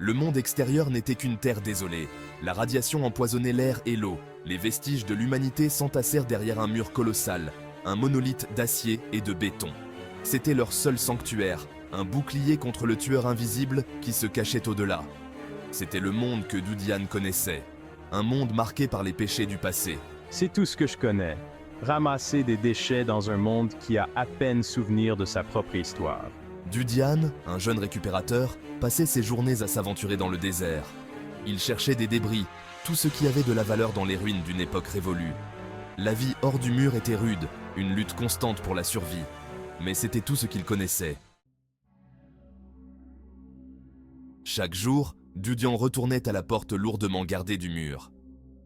Le monde extérieur n'était qu'une terre désolée. La radiation empoisonnait l'air et l'eau. Les vestiges de l'humanité s'entassèrent derrière un mur colossal, un monolithe d'acier et de béton. C'était leur seul sanctuaire, un bouclier contre le tueur invisible qui se cachait au-delà. C'était le monde que Dudiane connaissait, un monde marqué par les péchés du passé. C'est tout ce que je connais. Ramasser des déchets dans un monde qui a à peine souvenir de sa propre histoire. Dudiane, un jeune récupérateur, passait ses journées à s'aventurer dans le désert. Il cherchait des débris, tout ce qui avait de la valeur dans les ruines d'une époque révolue. La vie hors du mur était rude, une lutte constante pour la survie. Mais c'était tout ce qu'il connaissait. Chaque jour, Dudian retournait à la porte lourdement gardée du mur.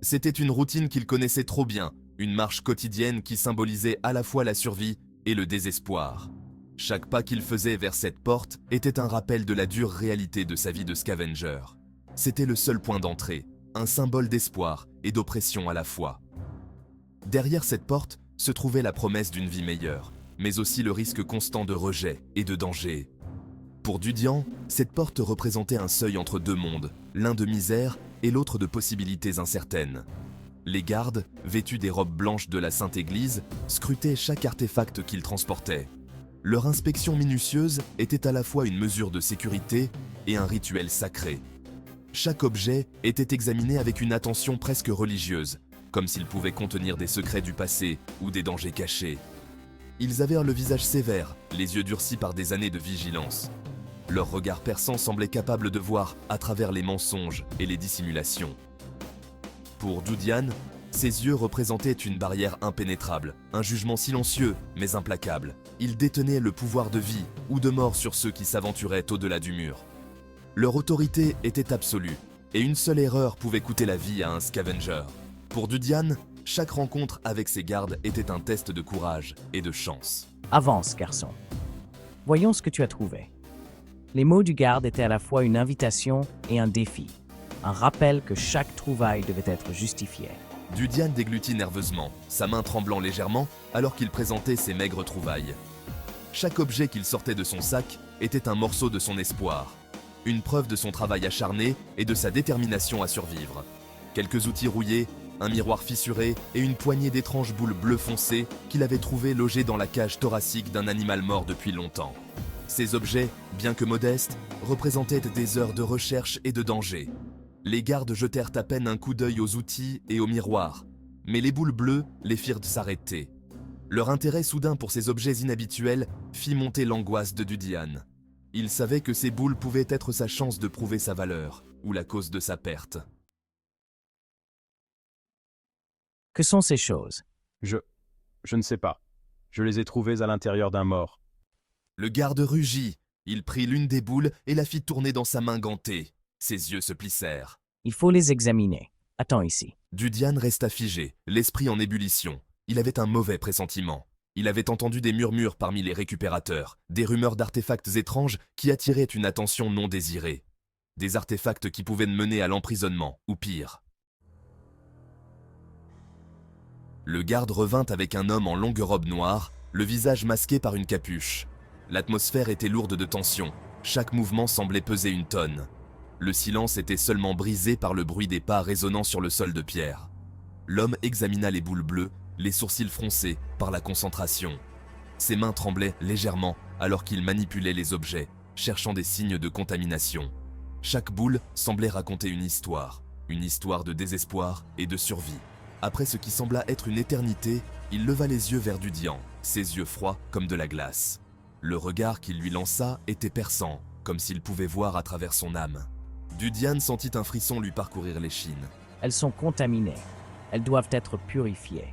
C'était une routine qu'il connaissait trop bien, une marche quotidienne qui symbolisait à la fois la survie et le désespoir. Chaque pas qu'il faisait vers cette porte était un rappel de la dure réalité de sa vie de scavenger. C'était le seul point d'entrée, un symbole d'espoir et d'oppression à la fois. Derrière cette porte se trouvait la promesse d'une vie meilleure, mais aussi le risque constant de rejet et de danger. Pour Dudian, cette porte représentait un seuil entre deux mondes, l'un de misère et l'autre de possibilités incertaines. Les gardes, vêtus des robes blanches de la Sainte Église, scrutaient chaque artefact qu'ils transportaient. Leur inspection minutieuse était à la fois une mesure de sécurité et un rituel sacré. Chaque objet était examiné avec une attention presque religieuse, comme s'il pouvait contenir des secrets du passé ou des dangers cachés. Ils avaient le visage sévère, les yeux durcis par des années de vigilance. Leur regard perçant semblait capable de voir à travers les mensonges et les dissimulations. Pour Dudiane, ses yeux représentaient une barrière impénétrable, un jugement silencieux mais implacable. Ils détenaient le pouvoir de vie ou de mort sur ceux qui s'aventuraient au-delà du mur. Leur autorité était absolue, et une seule erreur pouvait coûter la vie à un scavenger. Pour Dudiane, chaque rencontre avec ses gardes était un test de courage et de chance. Avance, garçon. Voyons ce que tu as trouvé. Les mots du garde étaient à la fois une invitation et un défi. Un rappel que chaque trouvaille devait être justifiée. Dudiane déglutit nerveusement, sa main tremblant légèrement alors qu'il présentait ses maigres trouvailles. Chaque objet qu'il sortait de son sac était un morceau de son espoir, une preuve de son travail acharné et de sa détermination à survivre. Quelques outils rouillés, un miroir fissuré et une poignée d'étranges boules bleues foncées qu'il avait trouvées logées dans la cage thoracique d'un animal mort depuis longtemps. Ces objets, bien que modestes, représentaient des heures de recherche et de danger. Les gardes jetèrent à peine un coup d'œil aux outils et au miroir, mais les boules bleues les firent s'arrêter. Leur intérêt soudain pour ces objets inhabituels fit monter l'angoisse de Dudiane. Il savait que ces boules pouvaient être sa chance de prouver sa valeur, ou la cause de sa perte. Que sont ces choses? Je ne sais pas. Je les ai trouvées à l'intérieur d'un mort. Le garde rugit. Il prit l'une des boules et la fit tourner dans sa main gantée. Ses yeux se plissèrent. Il faut les examiner. Attends ici. Dudiane resta figé, l'esprit en ébullition. Il avait un mauvais pressentiment. Il avait entendu des murmures parmi les récupérateurs, des rumeurs d'artefacts étranges qui attiraient une attention non désirée. Des artefacts qui pouvaient mener à l'emprisonnement, ou pire. Le garde revint avec un homme en longue robe noire, le visage masqué par une capuche. L'atmosphère était lourde de tension. Chaque mouvement semblait peser une tonne. Le silence était seulement brisé par le bruit des pas résonnant sur le sol de pierre. L'homme examina les boules bleues, les sourcils froncés par la concentration. Ses mains tremblaient légèrement alors qu'il manipulait les objets, cherchant des signes de contamination. Chaque boule semblait raconter une histoire de désespoir et de survie. Après ce qui sembla être une éternité, il leva les yeux vers Dudian, ses yeux froids comme de la glace. Le regard qu'il lui lança était perçant, comme s'il pouvait voir à travers son âme. Dudiane sentit un frisson lui parcourir l'échine. Elles sont contaminées. Elles doivent être purifiées.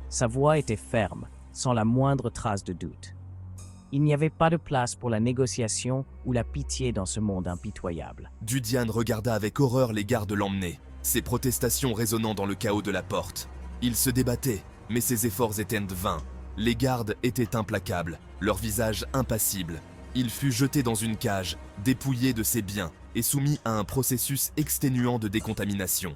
Sa voix était ferme, sans la moindre trace de doute. Il n'y avait pas de place pour la négociation ou la pitié dans ce monde impitoyable. Dudiane regarda avec horreur les gardes l'emmener, ses protestations résonnant dans le chaos de la porte. Il se débattait, mais ses efforts étaient vains. Les gardes étaient implacables, leur visage impassible. Il fut jeté dans une cage, dépouillé de ses biens et soumis à un processus exténuant de décontamination.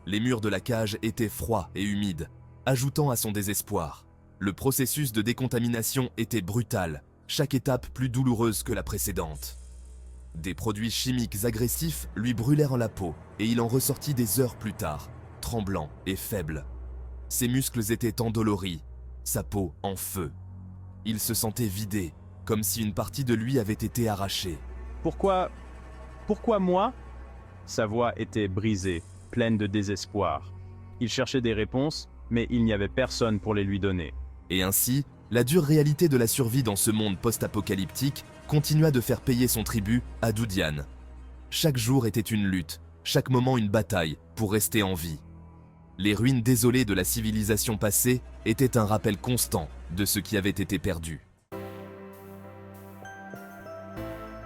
Les murs de la cage étaient froids et humides, ajoutant à son désespoir. Le processus de décontamination était brutal, chaque étape plus douloureuse que la précédente. Des produits chimiques agressifs lui brûlèrent la peau et il en ressortit des heures plus tard, tremblant et faible. Ses muscles étaient endoloris, sa peau en feu. Il se sentait vidé, comme si une partie de lui avait été arrachée. Pourquoi moi? Sa voix était brisée, pleine de désespoir. Il cherchait des réponses, mais il n'y avait personne pour les lui donner. Et ainsi, la dure réalité de la survie dans ce monde post-apocalyptique continua de faire payer son tribut à Dudian. Chaque jour était une lutte, chaque moment une bataille pour rester en vie. Les ruines désolées de la civilisation passée étaient un rappel constant de ce qui avait été perdu.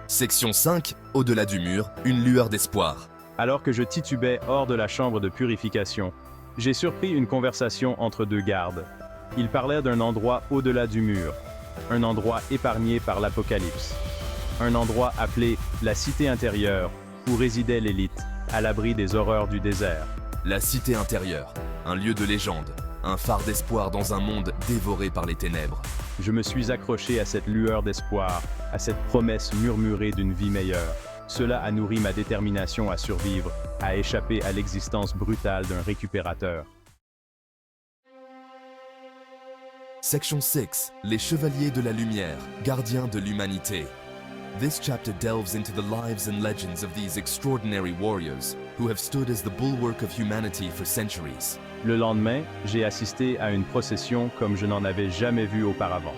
Section 5, au-delà du mur, une lueur d'espoir. Alors que je titubais hors de la chambre de purification, j'ai surpris une conversation entre deux gardes. Ils parlaient d'un endroit au-delà du mur, un endroit épargné par l'Apocalypse, un endroit appelé la Cité intérieure, où résidait l'élite, à l'abri des horreurs du désert. La Cité intérieure, un lieu de légende, un phare d'espoir dans un monde dévoré par les ténèbres. Je me suis accroché à cette lueur d'espoir, à cette promesse murmurée d'une vie meilleure. Cela a nourri ma détermination à survivre, à échapper à l'existence brutale d'un récupérateur. Section 6, les Chevaliers de la Lumière, gardiens de l'humanité. This chapter delves into the lives and legends of these extraordinary warriors who have stood as the bulwark of humanity for centuries. Le lendemain, j'ai assisté à une procession comme je n'en avais jamais vu auparavant.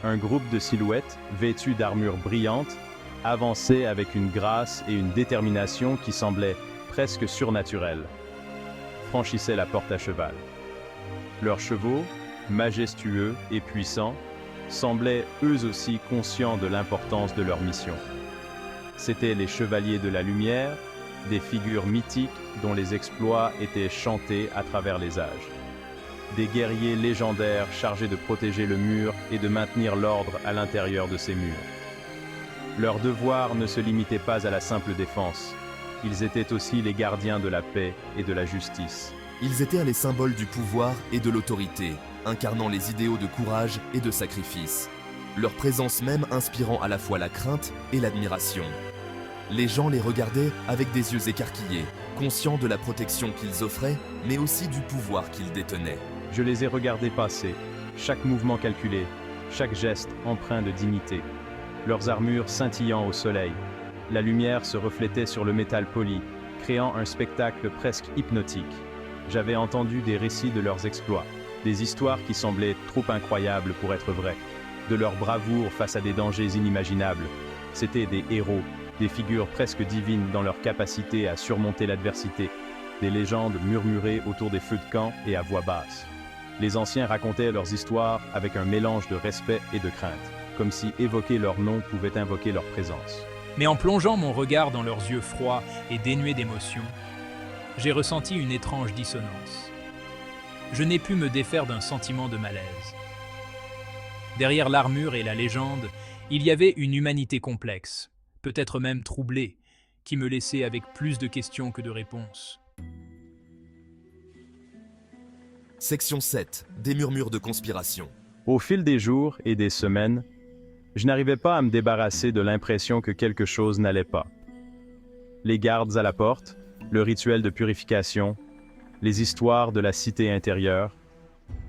Un groupe de silhouettes, vêtues d'armures brillantes, avançait avec une grâce et une détermination qui semblaient presque surnaturelles. Franchissait la porte à cheval. Leurs chevaux, majestueux et puissants, semblaient eux aussi conscients de l'importance de leur mission. C'étaient les Chevaliers de la Lumière, des figures mythiques dont les exploits étaient chantés à travers les âges. Des guerriers légendaires chargés de protéger le mur et de maintenir l'ordre à l'intérieur de ces murs. Leur devoir ne se limitait pas à la simple défense. Ils étaient aussi les gardiens de la paix et de la justice. Ils étaient les symboles du pouvoir et de l'autorité, incarnant les idéaux de courage et de sacrifice. Leur présence même inspirant à la fois la crainte et l'admiration. Les gens les regardaient avec des yeux écarquillés, conscients de la protection qu'ils offraient, mais aussi du pouvoir qu'ils détenaient. Je les ai regardés passer, chaque mouvement calculé, chaque geste empreint de dignité. Leurs armures scintillant au soleil. La lumière se reflétait sur le métal poli, créant un spectacle presque hypnotique. J'avais entendu des récits de leurs exploits, des histoires qui semblaient trop incroyables pour être vraies, de leur bravoure face à des dangers inimaginables. C'étaient des héros, des figures presque divines dans leur capacité à surmonter l'adversité, des légendes murmurées autour des feux de camp et à voix basse. Les anciens racontaient leurs histoires avec un mélange de respect et de crainte, comme si évoquer leur nom pouvait invoquer leur présence. Mais en plongeant mon regard dans leurs yeux froids et dénués d'émotion, j'ai ressenti une étrange dissonance. Je n'ai pu me défaire d'un sentiment de malaise. Derrière l'armure et la légende, il y avait une humanité complexe, peut-être même troublée, qui me laissait avec plus de questions que de réponses. Section 7, des murmures de conspiration. Au fil des jours et des semaines, je n'arrivais pas à me débarrasser de l'impression que quelque chose n'allait pas. Les gardes à la porte, le rituel de purification, les histoires de la cité intérieure,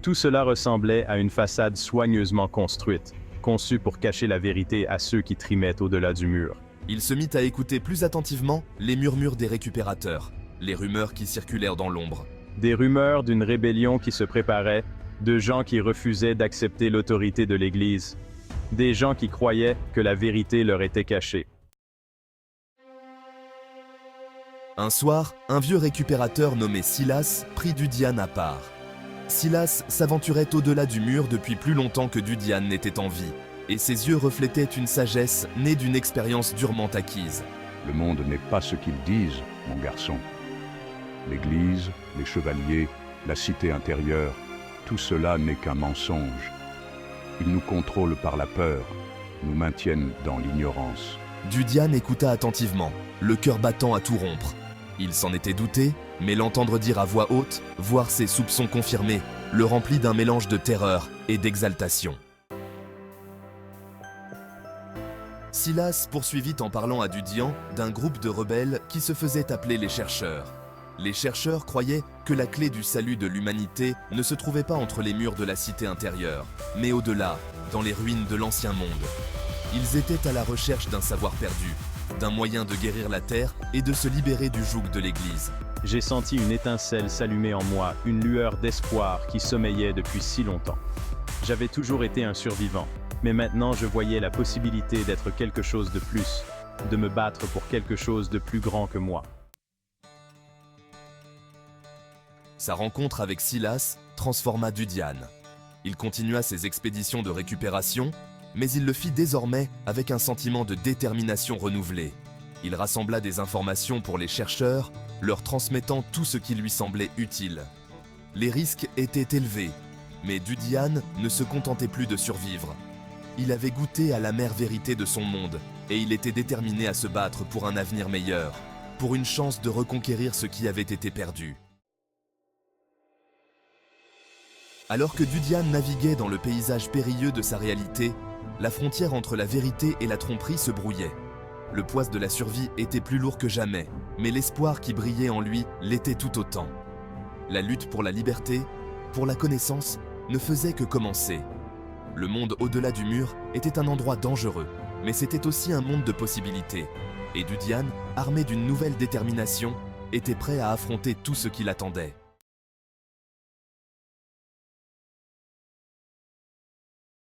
tout cela ressemblait à une façade soigneusement construite, conçue pour cacher la vérité à ceux qui trimaient au-delà du mur. Il se mit à écouter plus attentivement les murmures des récupérateurs, les rumeurs qui circulèrent dans l'ombre. Des rumeurs d'une rébellion qui se préparait, de gens qui refusaient d'accepter l'autorité de l'Église, des gens qui croyaient que la vérité leur était cachée. Un soir, un vieux récupérateur nommé Silas prit Dudian à part. Silas s'aventurait au-delà du mur depuis plus longtemps que Dudian n'était en vie, et ses yeux reflétaient une sagesse née d'une expérience durement acquise. Le monde n'est pas ce qu'ils disent, mon garçon. L'Église, les chevaliers, la cité intérieure, tout cela n'est qu'un mensonge. Ils nous contrôlent par la peur, nous maintiennent dans l'ignorance. Dudian écouta attentivement, le cœur battant à tout rompre. Il s'en était douté, mais l'entendre dire à voix haute, voir ses soupçons confirmés, le remplit d'un mélange de terreur et d'exaltation. Silas poursuivit en parlant à Dudian d'un groupe de rebelles qui se faisaient appeler les chercheurs. Les chercheurs croyaient que la clé du salut de l'humanité ne se trouvait pas entre les murs de la cité intérieure, mais au-delà, dans les ruines de l'ancien monde. Ils étaient à la recherche d'un savoir perdu, d'un moyen de guérir la terre et de se libérer du joug de l'Église. J'ai senti une étincelle s'allumer en moi, une lueur d'espoir qui sommeillait depuis si longtemps. J'avais toujours été un survivant, mais maintenant je voyais la possibilité d'être quelque chose de plus, de me battre pour quelque chose de plus grand que moi. Sa rencontre avec Silas transforma Dudian. Il continua ses expéditions de récupération, mais il le fit désormais avec un sentiment de détermination renouvelée. Il rassembla des informations pour les chercheurs, leur transmettant tout ce qui lui semblait utile. Les risques étaient élevés, mais Dudian ne se contentait plus de survivre. Il avait goûté à l'amère vérité de son monde, et il était déterminé à se battre pour un avenir meilleur, pour une chance de reconquérir ce qui avait été perdu. Alors que Dudian naviguait dans le paysage périlleux de sa réalité, la frontière entre la vérité et la tromperie se brouillait. Le poids de la survie était plus lourd que jamais, mais l'espoir qui brillait en lui l'était tout autant. La lutte pour la liberté, pour la connaissance, ne faisait que commencer. Le monde au-delà du mur était un endroit dangereux, mais c'était aussi un monde de possibilités. Et Dudian, armé d'une nouvelle détermination, était prêt à affronter tout ce qui l'attendait.